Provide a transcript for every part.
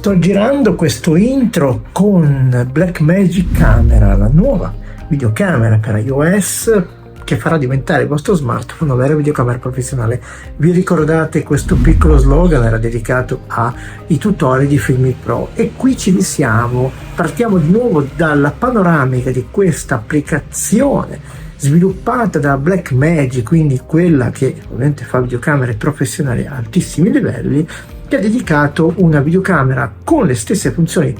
Sto girando questo intro con Blackmagic Camera, la nuova videocamera per iOS che farà diventare il vostro smartphone una vera videocamera professionale. Vi ricordate questo piccolo slogan? Era dedicato ai tutorial di Filmic Pro e qui ci siamo. Partiamo di nuovo dalla panoramica di questa applicazione sviluppata da Blackmagic, quindi quella che ovviamente fa videocamere professionali a altissimi livelli, che ha dedicato una videocamera con le stesse funzioni,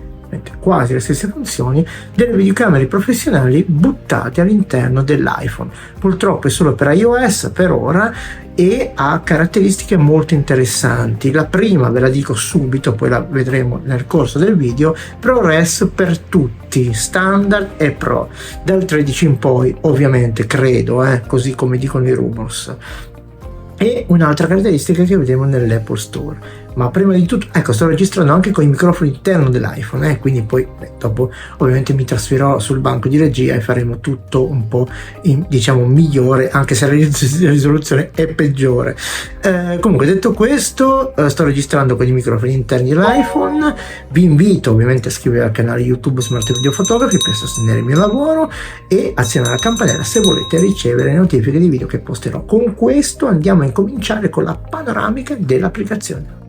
quasi le stesse funzioni, delle videocamere professionali buttate all'interno dell'iPhone. Purtroppo è solo per iOS per ora e ha caratteristiche molto interessanti. La prima ve la dico subito, poi la vedremo nel corso del video: ProRes per tutti, standard e pro, dal 13 in poi ovviamente, credo, così come dicono i rumors. E un'altra caratteristica che vedremo nell'Apple Store. Ma prima di tutto, ecco, sto registrando anche con il microfono interno dell'iPhone, quindi poi dopo ovviamente mi trasferirò sul banco di regia e faremo tutto un po' diciamo migliore, anche se la risoluzione è peggiore. Comunque, detto questo, sto registrando con i microfoni interni dell'iPhone. Vi invito ovviamente a iscrivervi al canale YouTube Smart Video Photography per sostenere il mio lavoro e azionare la campanella se volete ricevere le notifiche di video che posterò. Con questo andiamo a incominciare con la panoramica dell'applicazione.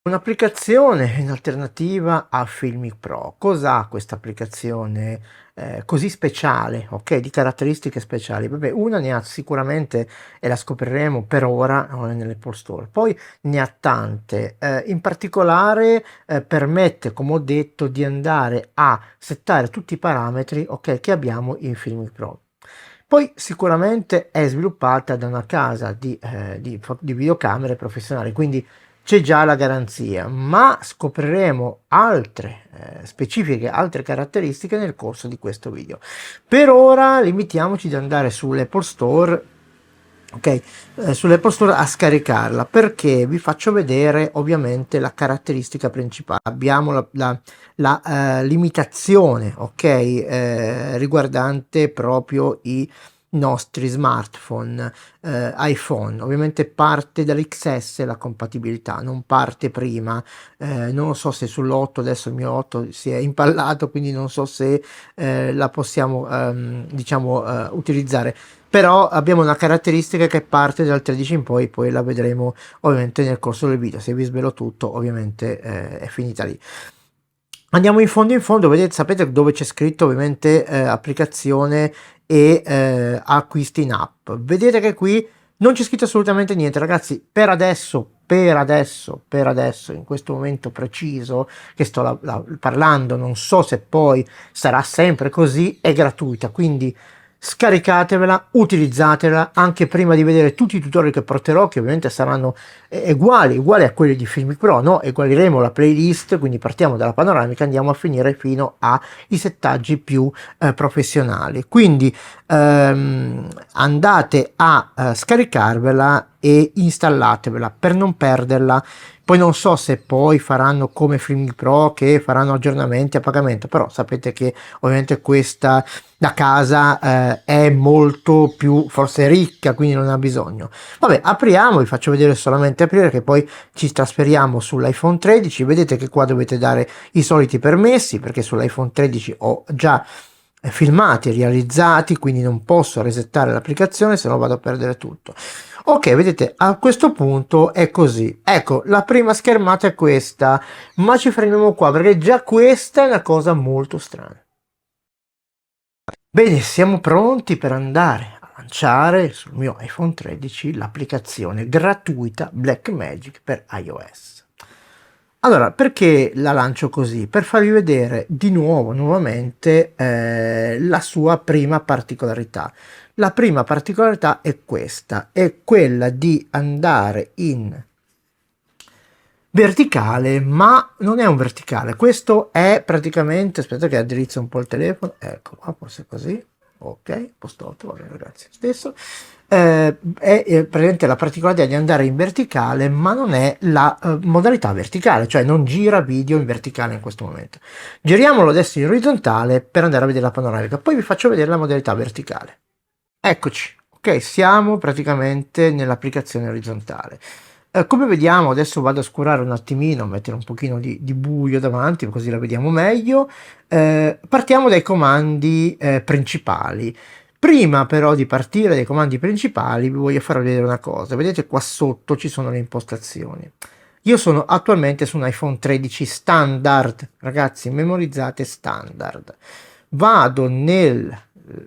Un'applicazione in alternativa a Filmic Pro. Cos'ha questa applicazione così speciale, ok? Di caratteristiche speciali? Vabbè, una ne ha sicuramente e la scopriremo per ora nell'Apple Store. Poi ne ha tante. In particolare permette, come ho detto, di andare a settare tutti i parametri, ok, che abbiamo in Filmic Pro. Poi sicuramente è sviluppata da una casa di videocamere professionali, quindi c'è già la garanzia, ma scopriremo altre specifiche, altre caratteristiche nel corso di questo video. Per ora limitiamoci ad andare sull'Apple Store, ok, sull'Apple Store a scaricarla, perché vi faccio vedere ovviamente la caratteristica principale. Abbiamo la limitazione, ok, riguardante proprio i nostri smartphone, iPhone. Ovviamente parte dall'XS la compatibilità, non parte prima. Non so se sull'8, adesso il mio 8 si è impallato, quindi non so se la possiamo diciamo utilizzare, però abbiamo una caratteristica che parte dal 13 in poi la vedremo ovviamente nel corso del video. Se vi svelo tutto ovviamente è finita lì. Andiamo in fondo, vedete, sapete dove c'è scritto ovviamente applicazione e acquisti in app. Vedete che qui non c'è scritto assolutamente niente, ragazzi. Per adesso, in questo momento preciso che sto parlando, non so se poi sarà sempre così, è gratuita, quindi scaricatevela, utilizzatela anche prima di vedere tutti i tutorial che porterò, che ovviamente saranno uguali a quelli di Filmic Pro, no? Egualeremo la playlist, quindi partiamo dalla panoramica, andiamo a finire fino ai settaggi più professionali. Quindi andate a scaricarvela e installatevela per non perderla. Poi non so se poi faranno come Filmic Pro, che faranno aggiornamenti a pagamento, però sapete che ovviamente questa da casa è molto più forse ricca, quindi non ha bisogno. Vabbè, apriamo, vi faccio vedere solamente aprire, che poi ci trasferiamo sull'iPhone 13. Vedete che qua dovete dare i soliti permessi, perché sull'iPhone 13 ho già filmati realizzati, quindi non posso resettare l'applicazione, se no vado a perdere tutto. Ok, vedete, a questo punto è così. Ecco, la prima schermata è questa, ma ci fermiamo qua perché già questa è una cosa molto strana. Bene, siamo pronti per andare a lanciare sul mio iPhone 13 l'applicazione gratuita Blackmagic per iOS. Allora, perché la lancio così? Per farvi vedere di nuovamente la sua prima particolarità. La prima particolarità è questa, è quella di andare in verticale, ma non è un verticale. Questo è praticamente, aspetta che indirizzo un po' il telefono, ecco qua, forse così, ok, posto va bene, ragazzi, stesso. È praticamente la particolarità di andare in verticale, ma non è la modalità verticale, cioè non gira video in verticale in questo momento. Giriamolo adesso in orizzontale per andare a vedere la panoramica, poi vi faccio vedere la modalità verticale. Eccoci, ok? Siamo praticamente nell'applicazione orizzontale. Come vediamo, adesso vado a scurare un attimino, mettere un pochino di buio davanti, così la vediamo meglio. Partiamo dai comandi principali. Prima però di partire dai comandi principali vi voglio far vedere una cosa. Vedete qua sotto ci sono le impostazioni. Io sono attualmente su un iPhone 13 standard, ragazzi, memorizzate standard. Vado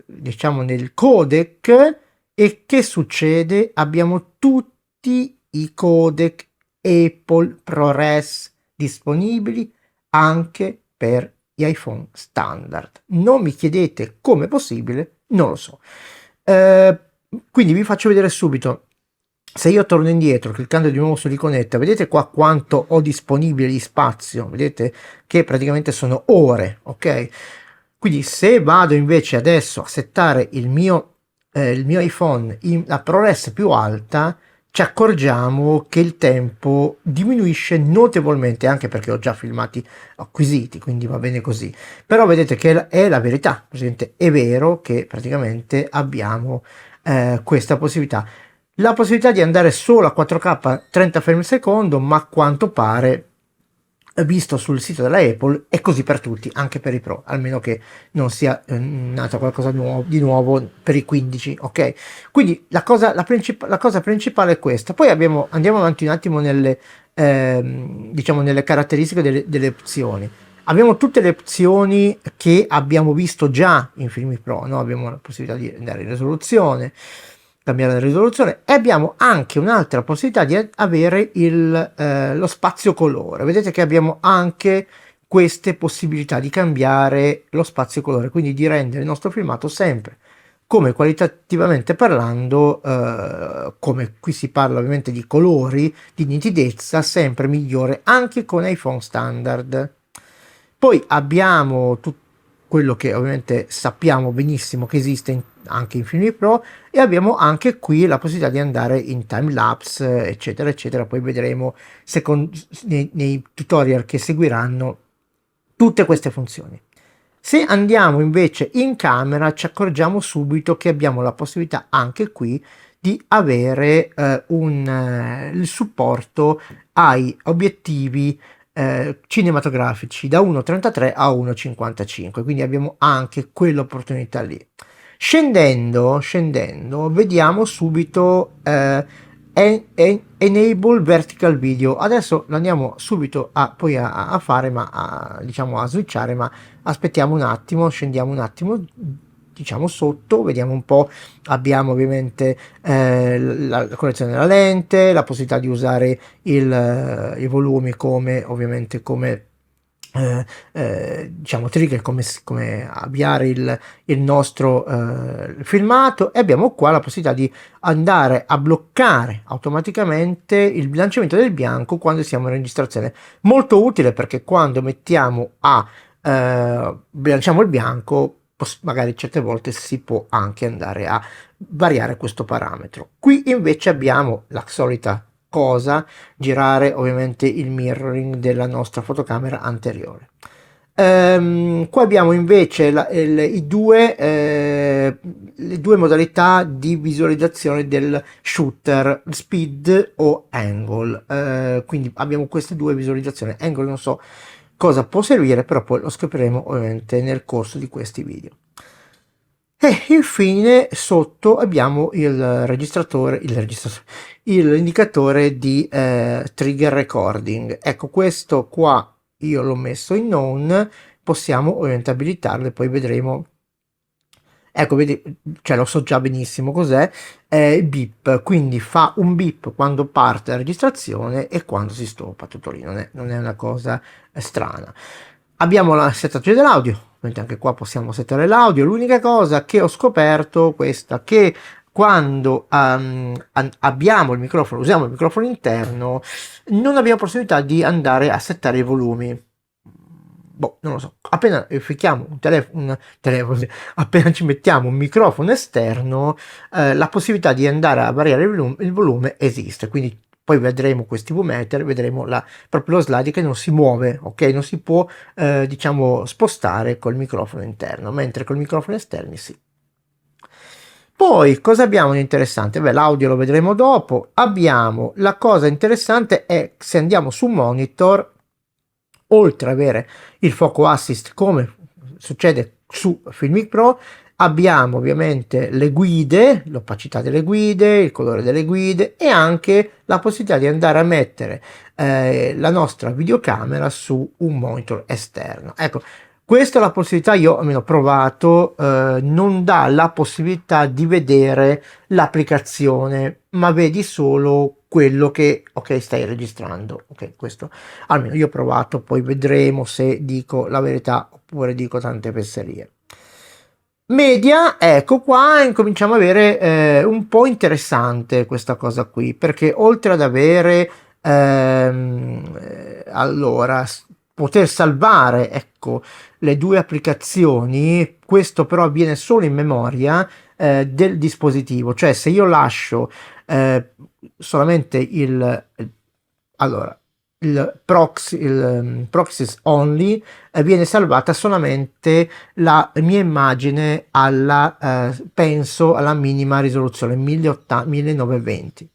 diciamo nel codec e che succede? Abbiamo tutti i codec Apple ProRes disponibili anche per gli iPhone standard. Non mi chiedete come è possibile, non lo so. Quindi vi faccio vedere subito. Se io torno indietro cliccando di nuovo sull'iconetta, vedete qua quanto ho disponibile di spazio, vedete che praticamente sono ore, ok? Quindi se vado invece adesso a settare il mio iPhone in la ProRes più alta, ci accorgiamo che il tempo diminuisce notevolmente, anche perché ho già filmati acquisiti, quindi va bene così. Però vedete che è la verità, è vero che praticamente abbiamo questa possibilità. La possibilità di andare solo a 4K 30 frame al secondo, ma a quanto pare, visto sul sito della Apple, è così per tutti, anche per i Pro, almeno che non sia nato qualcosa di nuovo per i 15, ok? Quindi la cosa principale è questa. Poi andiamo avanti un attimo diciamo nelle caratteristiche delle opzioni. Abbiamo tutte le opzioni che abbiamo visto già in Filmic Pro, no? Abbiamo la possibilità di andare in risoluzione, cambiare la risoluzione, e abbiamo anche un'altra possibilità di avere lo spazio colore. Vedete che abbiamo anche queste possibilità di cambiare lo spazio colore, quindi di rendere il nostro filmato sempre, come qualitativamente parlando, come qui si parla ovviamente di colori, di nitidezza, sempre migliore anche con iPhone standard. Poi abbiamo tutto quello che ovviamente sappiamo benissimo che esiste anche in Filmic Pro, e abbiamo anche qui la possibilità di andare in time lapse, eccetera eccetera. Poi vedremo nei tutorial che seguiranno tutte queste funzioni. Se andiamo invece in camera, ci accorgiamo subito che abbiamo la possibilità anche qui di avere il supporto ai obiettivi cinematografici da 1,33 a 1,55, quindi abbiamo anche quell'opportunità lì. Scendendo vediamo subito enable vertical video. Adesso lo andiamo subito a fare, ma diciamo a switchare, ma aspettiamo un attimo, scendiamo un attimo, diciamo sotto, vediamo un po'. Abbiamo ovviamente la correzione della lente, la possibilità di usare i volumi come ovviamente come diciamo trigger, come avviare il nostro filmato, e abbiamo qua la possibilità di andare a bloccare automaticamente il bilanciamento del bianco quando siamo in registrazione. Molto utile, perché quando bilanciamo il bianco, magari certe volte si può anche andare a variare questo parametro. Qui invece abbiamo la solita cosa, girare ovviamente il mirroring della nostra fotocamera anteriore. Qua abbiamo invece le due modalità di visualizzazione del shooter, speed o angle. Quindi abbiamo queste due visualizzazioni. Angle non so cosa può servire, però poi lo scopriremo ovviamente nel corso di questi video. E infine sotto abbiamo l'indicatore di trigger recording. Ecco, questo qua io l'ho messo in on, possiamo ovviamente abilitarlo e poi vedremo. Ecco, vedi, cioè lo so già benissimo cos'è, beep, quindi fa un beep quando parte la registrazione e quando si stoppa, tutto lì, non è una cosa strana. Abbiamo la settatrice dell'audio, anche qua possiamo settare l'audio. L'unica cosa che ho scoperto questa, che quando usiamo il microfono interno, non abbiamo possibilità di andare a settare i volumi. Boh, non lo so, appena ficchiamo un telefono, appena ci mettiamo un microfono esterno, la possibilità di andare a variare il volume esiste, quindi poi vedremo questi V-meter, vedremo proprio lo slide che non si muove, ok? Non si può diciamo spostare col microfono interno, mentre col microfono esterno sì. Poi cosa abbiamo di interessante? Beh, l'audio lo vedremo dopo. Abbiamo la cosa interessante è se andiamo su monitor, oltre ad avere il fuoco assist come succede su Filmic Pro, abbiamo ovviamente le guide, l'opacità delle guide, il colore delle guide e anche la possibilità di andare a mettere la nostra videocamera su un monitor esterno. Ecco, questa è la possibilità, io almeno ho provato, non dà la possibilità di vedere l'applicazione, ma vedi solo quello che ok stai registrando. Ok, questo almeno io ho provato, poi vedremo se dico la verità oppure dico tante fesserie. Media, ecco qua incominciamo a avere un po' interessante questa cosa qui, perché oltre ad avere allora poter salvare ecco le due applicazioni, questo però avviene solo in memoria del dispositivo, cioè se io lascio solamente allora il proxies only viene salvata solamente la mia immagine alla penso alla minima risoluzione 1920,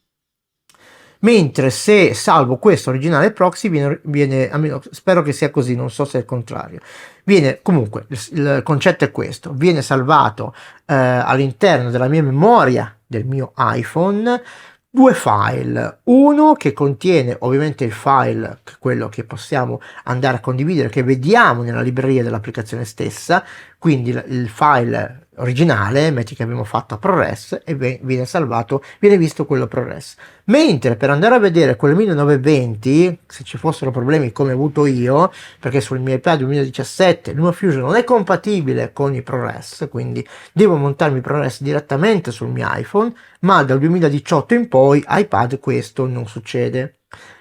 mentre se salvo questo originale proxy viene almeno spero che sia così, non so se è il contrario, viene comunque il concetto è questo, viene salvato all'interno della mia memoria del mio iPhone due file, uno che contiene ovviamente il file, quello che possiamo andare a condividere, che vediamo nella libreria dell'applicazione stessa, quindi il file originale, metti che abbiamo fatto a ProRes e viene salvato, viene visto quello ProRes. Mentre per andare a vedere quel 1920, se ci fossero problemi come ho avuto io, perché sul mio iPad 2017 LumaFusion non è compatibile con i ProRes, quindi devo montarmi ProRes direttamente sul mio iPhone, ma dal 2018 in poi iPad questo non succede.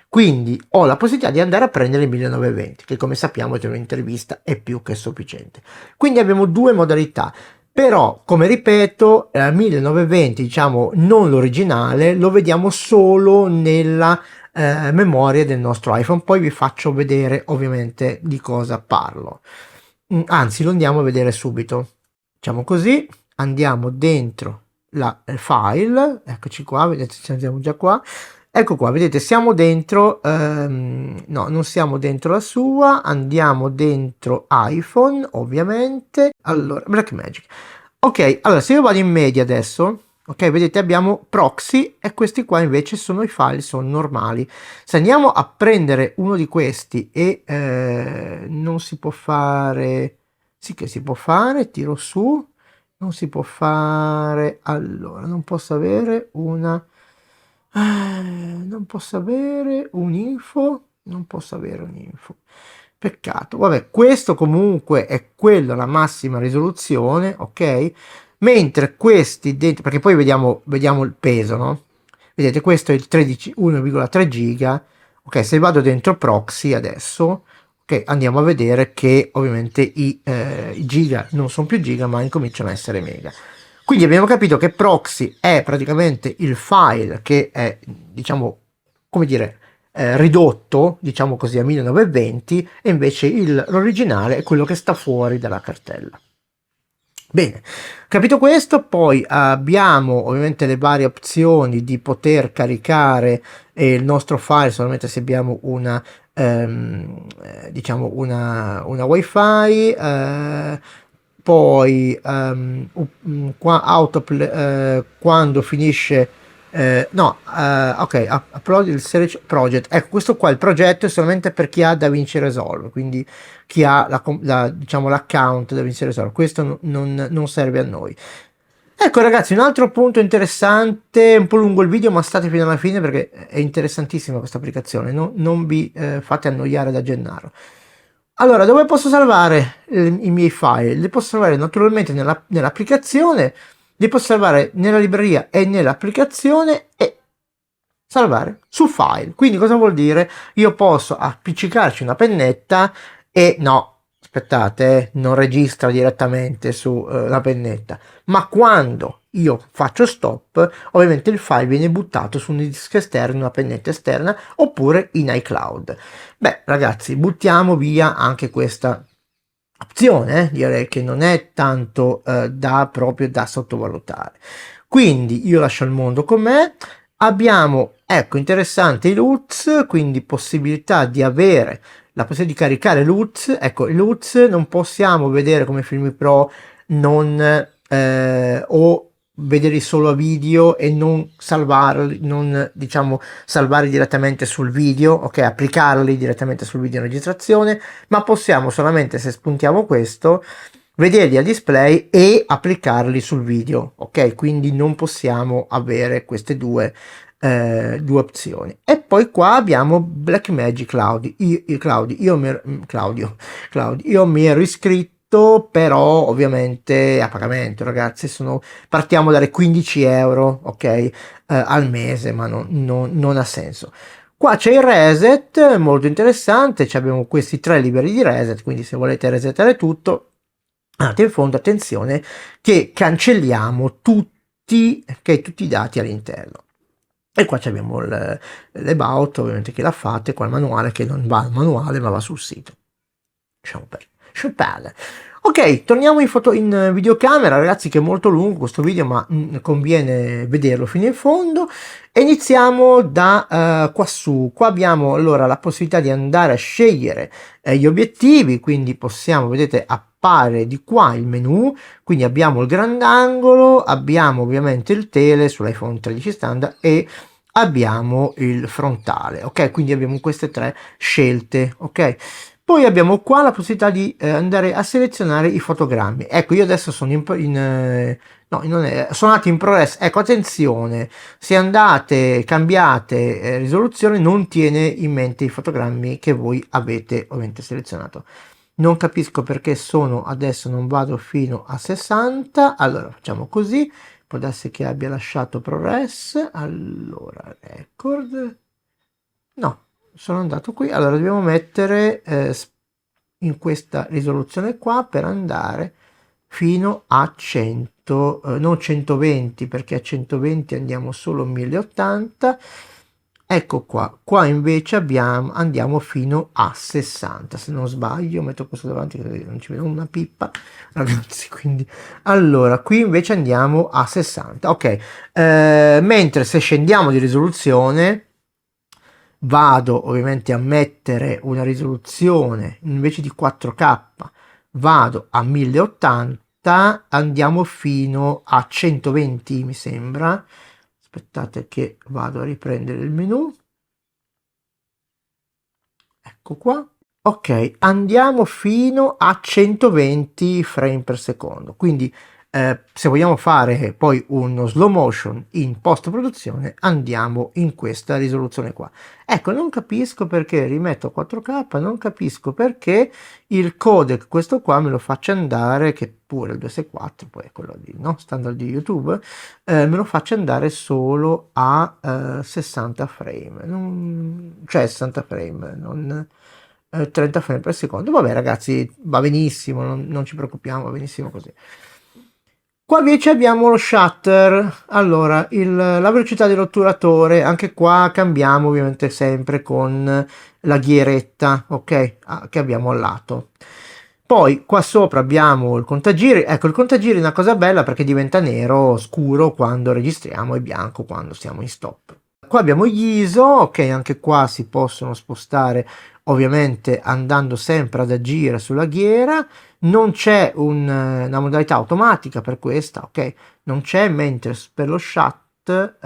Quindi ho la possibilità di andare a prendere il 1920, che come sappiamo per un'intervista è più che sufficiente. Quindi abbiamo due modalità. Però, come ripeto, 1920, diciamo non l'originale, lo vediamo solo nella memoria del nostro iPhone. Poi vi faccio vedere ovviamente di cosa parlo. Anzi, lo andiamo a vedere subito. Facciamo così, andiamo dentro la file, eccoci qua, vedete, siamo già qua. Ecco qua, vedete, siamo dentro, no, non siamo dentro la sua, andiamo dentro iPhone, ovviamente. Allora, Blackmagic. Ok, allora, se io vado in media adesso, ok, vedete, abbiamo proxy e questi qua invece sono i file, sono normali. Se andiamo a prendere uno di questi e non si può fare, sì che si può fare, tiro su, non si può fare, allora, non posso avere una... non posso avere un'info, non posso avere un'info. Peccato. Vabbè, questo comunque è quello la massima risoluzione, ok? Mentre questi dentro, perché poi vediamo il peso, no? Vedete, questo è il 13, 1,3 giga. Ok, se vado dentro proxy adesso, ok, andiamo a vedere che ovviamente i giga non sono più giga, ma incominciano a essere mega. Quindi abbiamo capito che proxy è praticamente il file che è, diciamo, come dire, ridotto, diciamo così, a 1920 e invece l'originale è quello che sta fuori dalla cartella. Bene, capito questo, poi abbiamo ovviamente le varie opzioni di poter caricare il nostro file solamente se abbiamo una diciamo una wifi, poi qua quando finisce no, ok, upload il search project. Ecco, questo qua il progetto è solamente per chi ha DaVinci Resolve, quindi chi ha diciamo l'account DaVinci Resolve. Questo non serve a noi. Ecco ragazzi, un altro punto interessante, un po' lungo il video, ma state fino alla fine perché è interessantissima questa applicazione, non vi fate annoiare da Gennaro. Allora, dove posso salvare i miei file? Li posso salvare naturalmente nell'applicazione, li posso salvare nella libreria e nell'applicazione e salvare su file. Quindi cosa vuol dire? Io posso appiccicarci una pennetta e no, aspettate, non registra direttamente sulla pennetta, ma quando io faccio stop, ovviamente il file viene buttato su un disco esterno, una pennetta esterna, oppure in iCloud. Beh, ragazzi, buttiamo via anche questa opzione, direi che non è tanto proprio da sottovalutare. Quindi io lascio il mondo con me. Abbiamo, ecco, interessante i LUTs, quindi possibilità di avere la possibilità di caricare LUTs. Ecco, i LUTs non possiamo vedere come Filmic Pro, non o vederli solo a video e non salvarli, non diciamo salvarli direttamente sul video, ok, applicarli direttamente sul video in registrazione, ma possiamo solamente, se spuntiamo questo, vederli a display e applicarli sul video, ok? Quindi non possiamo avere queste due opzioni. E poi qua abbiamo Blackmagic Claudio, io mi ero iscritto, però ovviamente a pagamento, ragazzi. Partiamo dalle 15 euro, ok, al mese, ma non ha senso. Qua c'è il reset, molto interessante. Abbiamo questi 3 livelli di reset, quindi se volete resettare tutto, in fondo, attenzione, che cancelliamo tutti i dati all'interno. E qua abbiamo l'about, ovviamente, che l'ha fatta, e qua il manuale, che non va al manuale ma va sul sito. Lasciamo perdere. Ok, torniamo in videocamera, ragazzi, che è molto lungo questo video, ma conviene vederlo fino in fondo. E iniziamo da qua su. Qua abbiamo allora la possibilità di andare a scegliere gli obiettivi, quindi possiamo, vedete, appare di qua il menu, quindi abbiamo il grandangolo, abbiamo ovviamente il tele sull'iPhone 13 standard e abbiamo il frontale, ok? Quindi abbiamo queste 3 scelte, ok? Poi abbiamo qua la possibilità di andare a selezionare i fotogrammi. Ecco, io adesso sono sono andato in ProRes. Ecco, attenzione, se andate, cambiate risoluzione, non tiene in mente i fotogrammi che voi avete ovviamente selezionato. Non capisco perché adesso non vado fino a 60. Allora facciamo così. Può darsi che abbia lasciato ProRes. Allora, record. No, sono andato qui. Allora dobbiamo mettere in questa risoluzione qua per andare fino a 100, non 120, perché a 120 andiamo solo 1080. Ecco qua invece andiamo fino a 60, se non sbaglio. Metto questo davanti che non ci vedo una pippa, ragazzi. Quindi allora qui invece andiamo a 60, ok. Mentre se scendiamo di risoluzione, vado ovviamente a mettere una risoluzione invece di 4K, vado a 1080, andiamo fino a 120, mi sembra. Aspettate che vado a riprendere il menu. Ecco qua. Ok, andiamo fino a 120 frame per secondo. Quindi se vogliamo fare poi uno slow motion in post produzione, andiamo in questa risoluzione qua. Ecco, non capisco perché rimetto a 4K, non capisco perché il codec, questo qua, me lo faccia andare, che pure il 264, poi è quello standard di YouTube, me lo faccia andare solo a 60 frame, cioè 60 frame, non 30 frame per secondo. Vabbè, ragazzi, va benissimo, non ci preoccupiamo, va benissimo così. Qua invece abbiamo lo shutter. Allora, la velocità dell'otturatore, anche qua cambiamo ovviamente sempre con la ghieretta, ok, che abbiamo al lato. Poi qua sopra abbiamo il contagiri. Ecco, il contagiri è una cosa bella perché diventa nero scuro quando registriamo e bianco quando siamo in stop. Qua abbiamo gli ISO, ok, anche qua si possono spostare ovviamente andando sempre ad agire sulla ghiera. Non c'è una modalità automatica per questa, ok, non c'è, mentre per lo shutter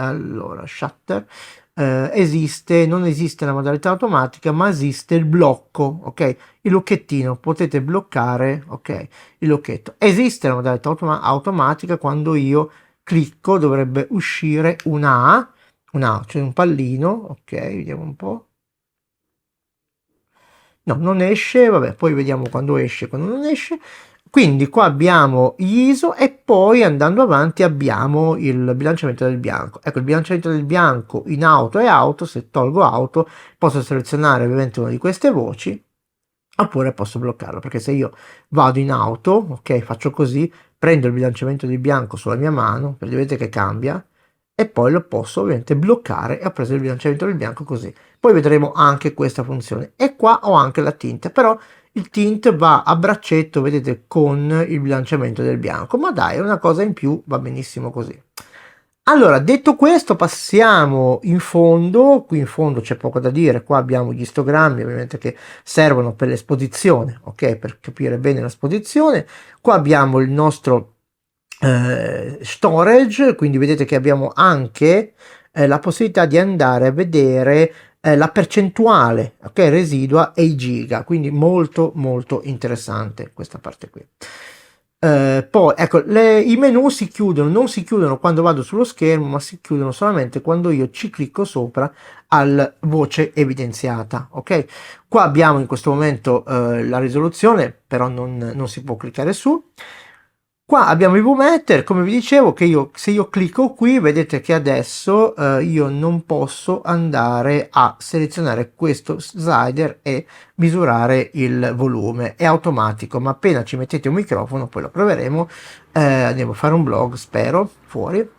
non esiste la modalità automatica, ma esiste il blocco, ok, il lucchettino, potete bloccare, ok, il lucchetto. Esiste la modalità automatica, quando io clicco dovrebbe uscire una A, cioè un pallino, ok, vediamo un po'. No, non esce, vabbè, poi vediamo quando esce, quando non esce. Quindi qua abbiamo gli ISO e poi andando avanti abbiamo il bilanciamento del bianco. Ecco, il bilanciamento del bianco in auto e auto. Se tolgo auto posso selezionare ovviamente una di queste voci, oppure posso bloccarlo, perché se io vado in auto, ok, faccio così, prendo il bilanciamento del bianco sulla mia mano, vedete che cambia, e poi lo posso ovviamente bloccare, e ho preso il bilanciamento del bianco così. Poi vedremo anche questa funzione. E qua ho anche la tint, però il tint va a braccetto, vedete, con il bilanciamento del bianco, ma dai, è una cosa in più, va benissimo così. Allora, detto questo, passiamo in fondo. Qui in fondo c'è poco da dire, qua abbiamo gli istogrammi ovviamente che servono per l'esposizione, ok? Per capire bene l'esposizione. Qua abbiamo il nostro storage, quindi vedete che abbiamo anche la possibilità di andare a vedere la percentuale, ok, residua e i giga, quindi molto molto interessante questa parte qui. Poi ecco, i menu si chiudono, non si chiudono quando vado sullo schermo, ma si chiudono solamente quando io ci clicco sopra al voce evidenziata, ok? Qua abbiamo in questo momento la risoluzione, però non si può cliccare su. Qua abbiamo i VMeter, come vi dicevo, che se io clicco qui, vedete che adesso io non posso andare a selezionare questo slider e misurare il volume. È automatico, ma appena ci mettete un microfono, poi lo proveremo, andiamo a fare un vlog, spero, fuori,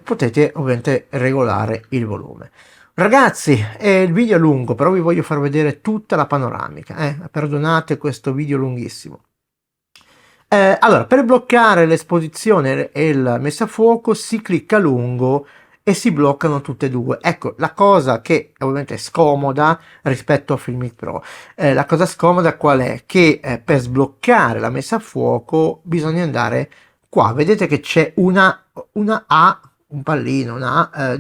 potete ovviamente regolare il volume. Ragazzi, il video è lungo, però vi voglio far vedere tutta la panoramica, perdonate questo video lunghissimo. Allora, per bloccare l'esposizione e la messa a fuoco si clicca a lungo e si bloccano tutte e due. Ecco, la cosa che ovviamente è scomoda rispetto a Filmic Pro, la cosa scomoda qual è? Che per sbloccare la messa a fuoco bisogna andare qua, vedete che c'è una A, un pallino, una A,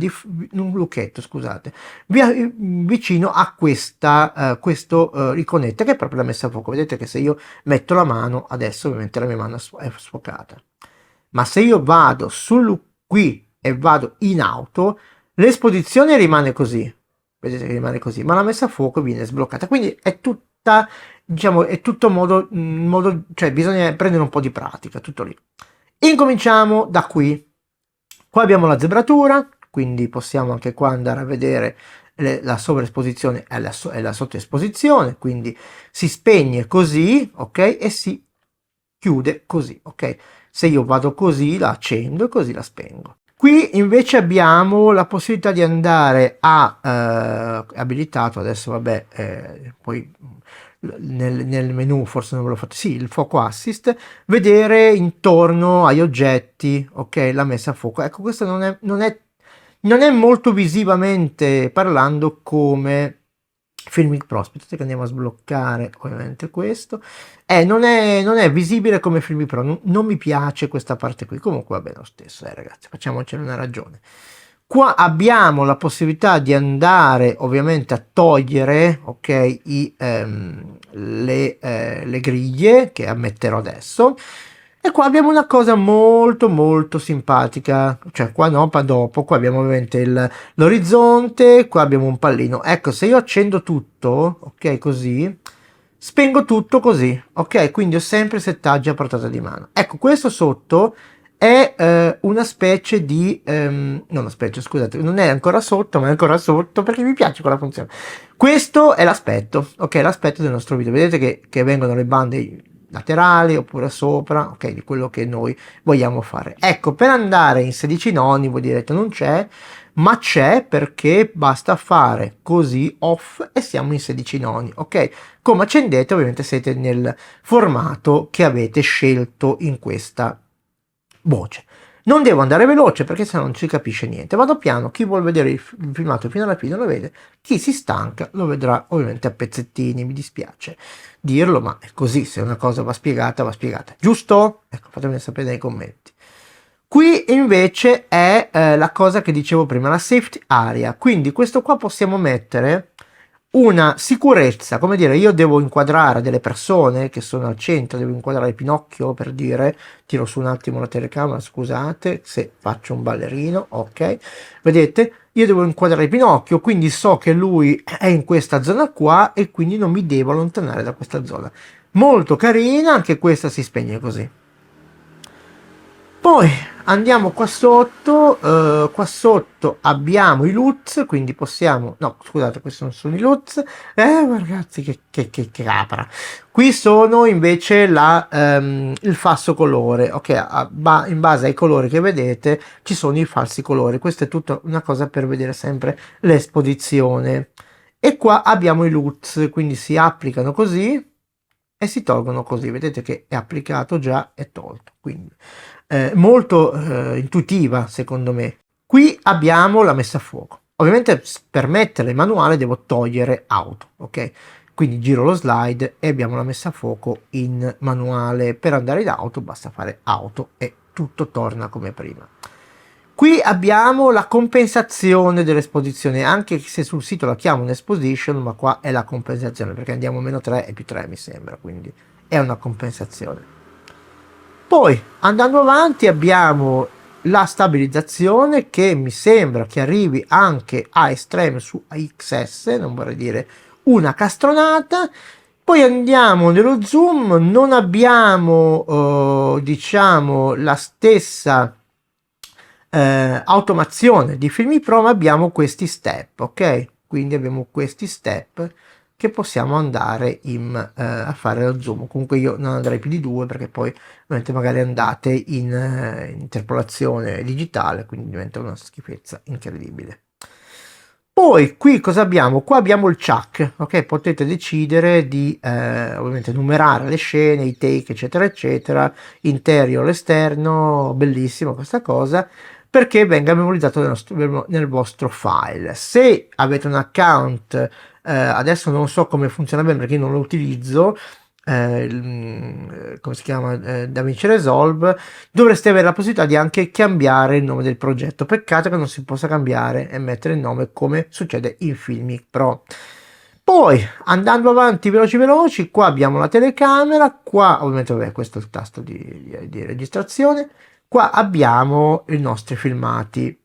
un lucchetto, scusate, vicino a questo iconetta che è proprio la messa a fuoco. Vedete che se io metto la mano, adesso ovviamente la mia mano è sfocata, ma se io vado qui e vado in auto, l'esposizione rimane così, vedete che rimane così, ma la messa a fuoco viene sbloccata, quindi è tutta, diciamo, è tutto modo, cioè bisogna prendere un po' di pratica, tutto lì. Incominciamo da qui. Qua abbiamo la zebratura, quindi possiamo anche qua andare a vedere la sovraesposizione e la sottoesposizione, quindi si spegne così, ok, e si chiude così, ok. Se io vado così la accendo e così la spengo. Qui invece abbiamo la possibilità di andare a abilitato, adesso vabbè, poi nel menu forse non ve l'ho fatto, sì, il fuoco assist, vedere intorno agli oggetti, ok, la messa a fuoco. Ecco, questo non è molto visivamente parlando come Filmic Pro. Aspettate che andiamo a sbloccare ovviamente questo. Non è visibile come Filmic Pro, non mi piace questa parte qui. Comunque va bene lo stesso, ragazzi, facciamocene una ragione. Qua abbiamo la possibilità di andare ovviamente a togliere, ok, le griglie che ammetterò adesso. E qua abbiamo una cosa molto molto simpatica, cioè qua no, ma dopo, qua abbiamo ovviamente l'orizzonte, qua abbiamo un pallino. Ecco, se io accendo tutto, ok, così, spengo tutto così, ok, quindi ho sempre settaggi a portata di mano. Ecco, questo sotto è una specie di non una specie, scusate, non è ancora sotto, ma è ancora sotto perché mi piace quella funzione. Questo è l'aspetto, ok, l'aspetto del nostro video. Vedete che vengono le bande laterali oppure sopra, ok, di quello che noi vogliamo fare. Ecco, per andare in 16 noni voi direte non c'è, ma c'è perché basta fare così off e siamo in 16 noni, ok? Come accendete ovviamente siete nel formato che avete scelto in questa voce. Non devo andare veloce perché sennò non si capisce niente. Vado piano, chi vuol vedere il filmato fino alla fine lo vede, chi si stanca lo vedrà ovviamente a pezzettini, mi dispiace dirlo, ma è così, se una cosa va spiegata, giusto? Ecco, fatemelo sapere nei commenti. Qui invece è la cosa che dicevo prima, la safety area, quindi questo qua possiamo mettere una sicurezza, come dire, io devo inquadrare delle persone che sono al centro, devo inquadrare Pinocchio per dire, tiro su un attimo la telecamera, scusate se faccio un ballerino, ok, vedete, io devo inquadrare Pinocchio, quindi so che lui è in questa zona qua e quindi non mi devo allontanare da questa zona. Molto carina, anche questa si spegne così. Poi andiamo qua sotto abbiamo i LUTs, quindi possiamo, no scusate questi non sono i LUTs, ragazzi che capra, qui sono invece il falso colore, ok, in base ai colori che vedete ci sono i falsi colori, questa è tutta una cosa per vedere sempre l'esposizione, e qua abbiamo i LUTs, quindi si applicano così e si tolgono così, vedete che è applicato già e tolto, quindi molto intuitiva secondo me. Qui abbiamo la messa a fuoco. Ovviamente per mettere il manuale devo togliere auto, ok? Quindi giro lo slide e abbiamo la messa a fuoco in manuale. Per andare in auto basta fare auto e tutto torna come prima. Qui abbiamo la compensazione dell'esposizione, anche se sul sito la chiamo un'exposition, ma qua è la compensazione, perché andiamo meno 3 e più 3 mi sembra, quindi è una compensazione. Poi andando avanti abbiamo la stabilizzazione, che mi sembra che arrivi anche a Extreme su XS, non vorrei dire una castronata. Poi andiamo nello zoom, non abbiamo diciamo la stessa automazione di Filmi Pro, ma abbiamo questi step, ok? Quindi abbiamo questi step che possiamo andare a fare lo zoom. Comunque io non andrei più di 2, perché poi ovviamente magari andate in interpolazione digitale, quindi diventa una schifezza incredibile. Poi qui cosa abbiamo? Qua abbiamo il chuck, ok? Potete decidere di ovviamente numerare le scene, i take, eccetera, eccetera, interior, esterno, bellissima questa cosa, perché venga memorizzato nel vostro file. Se avete un account, adesso non so come funziona bene perché io non lo utilizzo, come si chiama, DaVinci Resolve, dovreste avere la possibilità di anche cambiare il nome del progetto. Peccato che non si possa cambiare e mettere il nome come succede in Filmic Pro. Poi andando avanti veloci, qua abbiamo la telecamera, qua ovviamente vabbè, questo è il tasto di registrazione, qua abbiamo i nostri filmati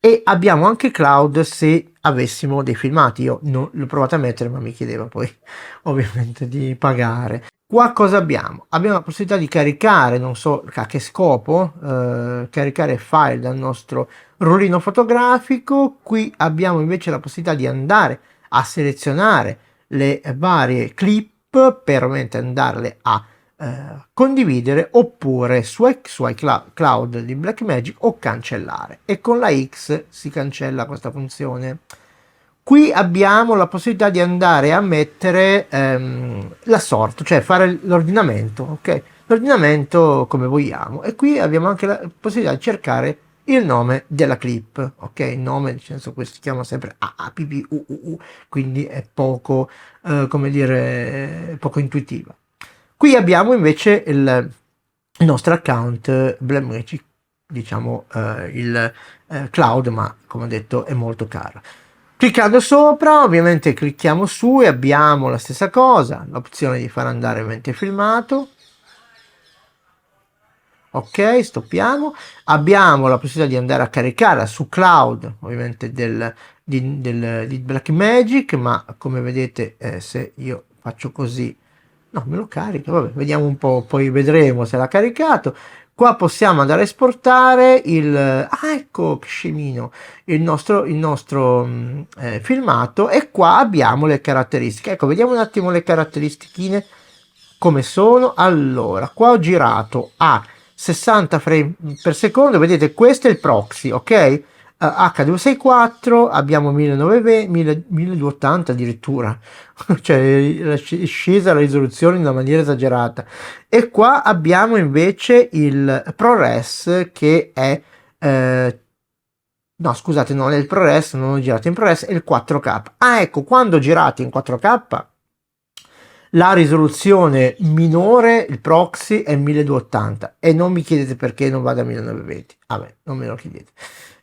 e abbiamo anche cloud se avessimo dei filmati. Io non l'ho provato a mettere, ma mi chiedeva poi ovviamente di pagare. Qua cosa abbiamo? Abbiamo la possibilità di caricare, non so a che scopo, caricare file dal nostro rollino fotografico. Qui abbiamo invece la possibilità di andare a selezionare le varie clip per ovviamente andarle a condividere, oppure su iCloud di Blackmagic, o cancellare, e con la X si cancella questa funzione. Qui abbiamo la possibilità di andare a mettere la sort, cioè fare l'ordinamento, ok? L'ordinamento come vogliamo, e qui abbiamo anche la possibilità di cercare il nome della clip, ok? Il nome, nel senso, questo si chiama sempre AAPPUUU, quindi è poco, come dire, poco intuitiva. Qui abbiamo invece il nostro account Blackmagic, diciamo il cloud, ma come ho detto è molto caro. Cliccando sopra, ovviamente clicchiamo su e abbiamo la stessa cosa, l'opzione di far andare ovviamente il filmato. Ok, stoppiamo. Abbiamo la possibilità di andare a caricare su cloud, ovviamente di Blackmagic, ma come vedete, se io faccio così, no, me lo carica. Vabbè, vediamo un po', poi vedremo se l'ha caricato. Qua possiamo andare a esportare ecco che scemino, il nostro filmato, e qua abbiamo le caratteristiche. Ecco, vediamo un attimo le caratteristiche come sono. Allora, qua ho girato a 60 frame per secondo, vedete questo è il proxy, ok? H264, abbiamo 1920, 1280 addirittura, cioè è scesa la risoluzione in una maniera esagerata. E qua abbiamo invece il ProRes, che è no, scusate, non è il ProRes, non ho girato in ProRes, è il 4K. Ah, ecco, quando girate in 4K la risoluzione minore, il proxy, è 1280, e non mi chiedete perché non vada a 1920. Vabbè, non me lo chiedete.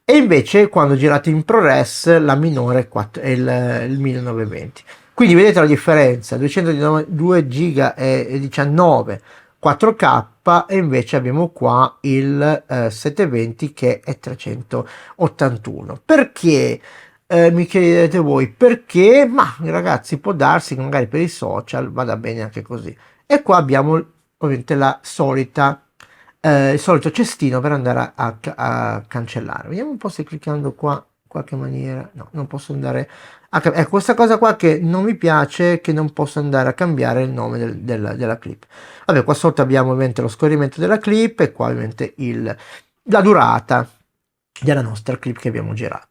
E invece quando girate in ProRes la minore è il 1920. Quindi vedete la differenza: 202 giga e 19 4K, e invece abbiamo qua il 720 che è 381. Perché? Mi chiedete voi perché? Ma ragazzi, può darsi che magari per i social vada bene anche così. E qua abbiamo ovviamente il solito cestino per andare a cancellare. Vediamo un po' se cliccando qua in qualche maniera. No, non posso andare a cambiare. Ecco, questa cosa qua che non mi piace, che non posso andare a cambiare il nome della clip. Vabbè, qua sotto abbiamo ovviamente lo scorrimento della clip, e qua ovviamente la durata della nostra clip che abbiamo girato.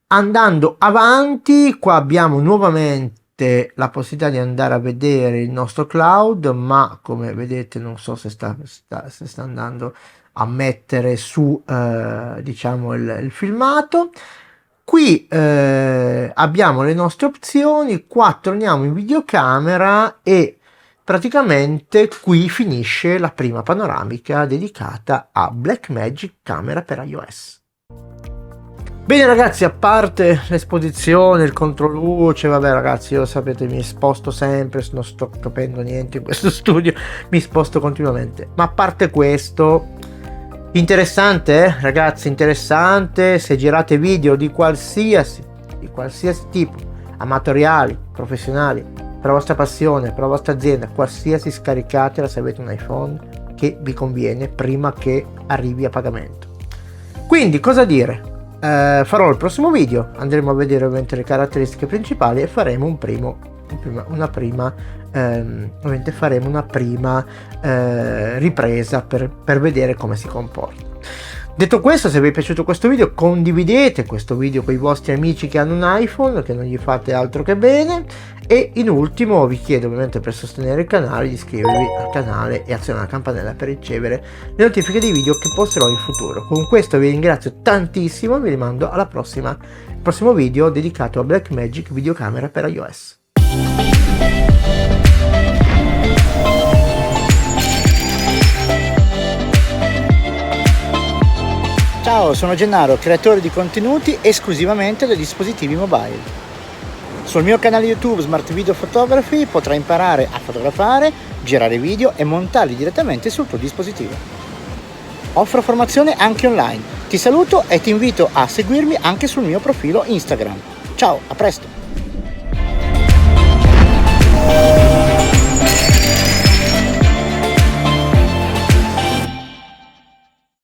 Andando avanti, qua abbiamo nuovamente avete la possibilità di andare a vedere il nostro cloud, ma come vedete non so se sta andando a mettere su diciamo il filmato. Qui abbiamo le nostre opzioni, qua torniamo in videocamera e praticamente qui finisce la prima panoramica dedicata a Blackmagic Camera per iOS. Bene ragazzi, a parte l'esposizione, il controluce, vabbè ragazzi, io sapete mi sposto sempre, non sto capendo niente in questo studio, mi sposto continuamente, ma a parte questo, interessante ragazzi, interessante. Se girate video di qualsiasi tipo, amatoriali, professionali, per la vostra passione, per la vostra azienda, qualsiasi, scaricatela se avete un iPhone, che vi conviene prima che arrivi a pagamento. Quindi cosa dire? Farò il prossimo video, andremo a vedere ovviamente le caratteristiche principali e faremo una prima ripresa per vedere come si comporta. Detto questo, se vi è piaciuto questo video, condividete questo video con i vostri amici che hanno un iPhone, che non gli fate altro che bene. E in ultimo vi chiedo ovviamente, per sostenere il canale, di iscrivervi al canale e azionare la campanella per ricevere le notifiche dei video che posterò in futuro. Con questo vi ringrazio tantissimo e vi rimando al prossimo video dedicato a Blackmagic videocamera per iOS. Ciao, sono Gennaro, creatore di contenuti esclusivamente da dispositivi mobile. Sul mio canale YouTube Smart Video Photography potrai imparare a fotografare, girare video e montarli direttamente sul tuo dispositivo. Offro formazione anche online. Ti saluto e ti invito a seguirmi anche sul mio profilo Instagram. Ciao, a presto!